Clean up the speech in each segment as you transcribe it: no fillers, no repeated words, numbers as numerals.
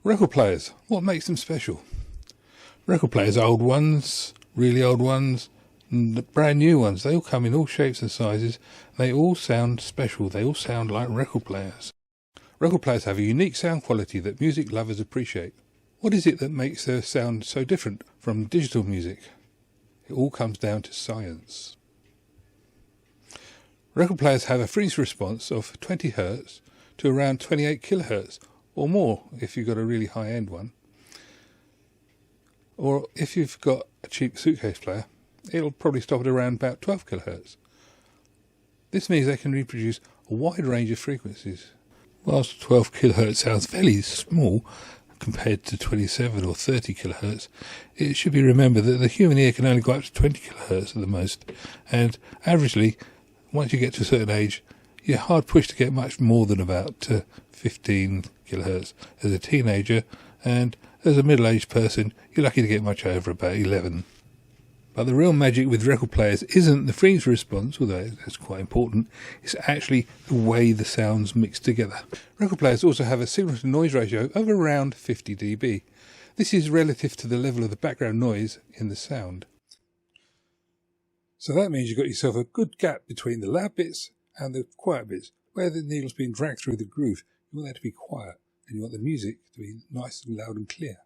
Record players, what makes them special? Record players, old ones, really old ones, and brand new ones, they all come in all shapes and sizes. They all sound special, they all sound like record players. Record players have a unique sound quality that music lovers appreciate. What is it that makes their sound so different from digital music? It all comes down to science. Record players have a frequency response of 20 Hz to around 28 kHz, or more if you've got a really high-end one. Or if you've got a cheap suitcase player, it'll probably stop at around about 12 kHz. This means they can reproduce a wide range of frequencies. Whilst 12 kHz sounds fairly small compared to 27 or 30 kHz, it should be remembered that the human ear can only go up to 20 kHz at the most, and averagely, once you get to a certain age, you're hard pushed to get much more than about 15 kHz as a teenager, and as a middle-aged person, you're lucky to get much over about 11. But the real magic with record players isn't the frequency response, although that's quite important. It's actually the way the sounds mix together. Record players also have a signal-to-noise ratio of around 50 dB. This is relative to the level of the background noise in the sound. So that means you've got yourself a good gap between the loud bits and the quiet bits. Where the needle's being dragged through the groove, you want that to be quiet, and you want the music to be nice and loud and clear.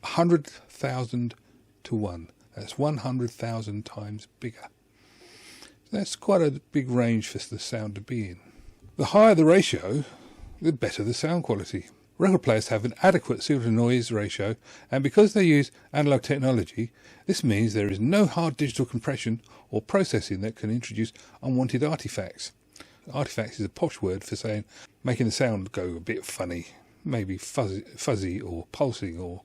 100,000 to 1. That's 100,000 times bigger. So that's quite a big range for the sound to be in. The higher the ratio, the better the sound quality. Record players have an adequate signal-to-noise ratio, and because they use analog technology, this means there is no hard digital compression or processing that can introduce unwanted artifacts. Artifacts is a posh word for saying making the sound go a bit funny, maybe fuzzy or pulsing or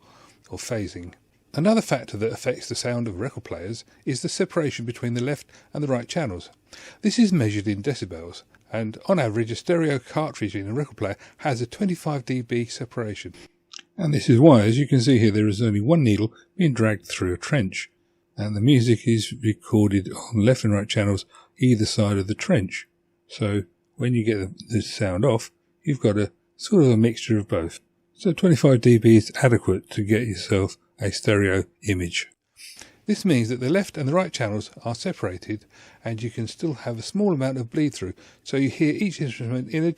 phasing. Another factor that affects the sound of record players is the separation between the left and the right channels. This is measured in decibels, and on average a stereo cartridge in a record player has a 25 dB separation. And this is why, as you can see here, there is only one needle being dragged through a trench, and the music is recorded on left and right channels either side of the trench. So when you get the sound off, you've got a sort of a mixture of both. So 25 dB is adequate to get yourself a stereo image. This means that the left and the right channels are separated, and you can still have a small amount of bleed through, so you hear each instrument in a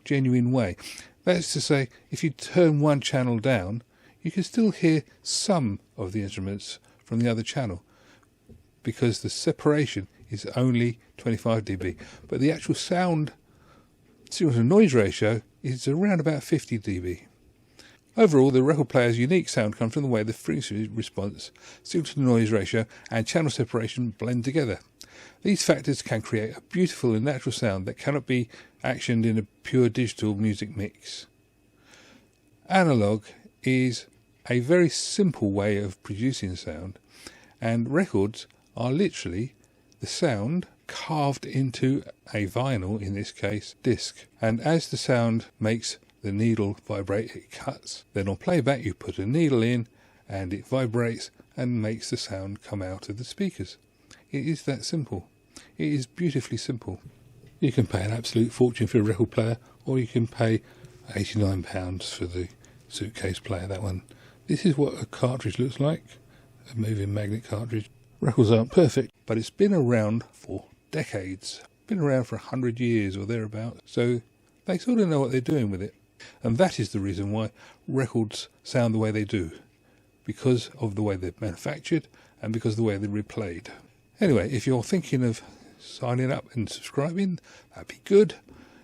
genuine way. That's to say, if you turn one channel down, you can still hear some of the instruments from the other channel, because the separation is only 25 dB, but the actual sound signal-to-noise ratio is around about 50 dB. Overall, the record player's unique sound comes from the way the frequency response, signal-to-noise ratio and channel separation blend together. These factors can create a beautiful and natural sound that cannot be actioned in a pure digital music mix. Analog is a very simple way of producing sound, and records are literally the sound carved into a vinyl, in this case disc, and as the sound makes the needle vibrate, it cuts. Then on playback you put a needle in and it vibrates and makes the sound come out of the speakers. It is that simple. It is beautifully simple. You can pay an absolute fortune for a record player, or you can pay £89 for the suitcase player, that one. This is what a cartridge looks like, a moving magnet cartridge. Records aren't perfect, but it's been around for decades. Been around for 100 years or thereabouts, so they sort of know what they're doing with it. And that is the reason why records sound the way they do, because of the way they're manufactured and because of the way they're replayed. Anyway, if you're thinking of signing up and subscribing, that'd be good.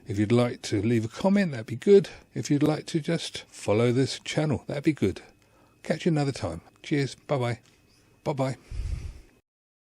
If you'd like to leave a comment, that'd be good. If you'd like to just follow this channel, that'd be good. Catch you another time. Cheers. Bye-bye. Bye-bye.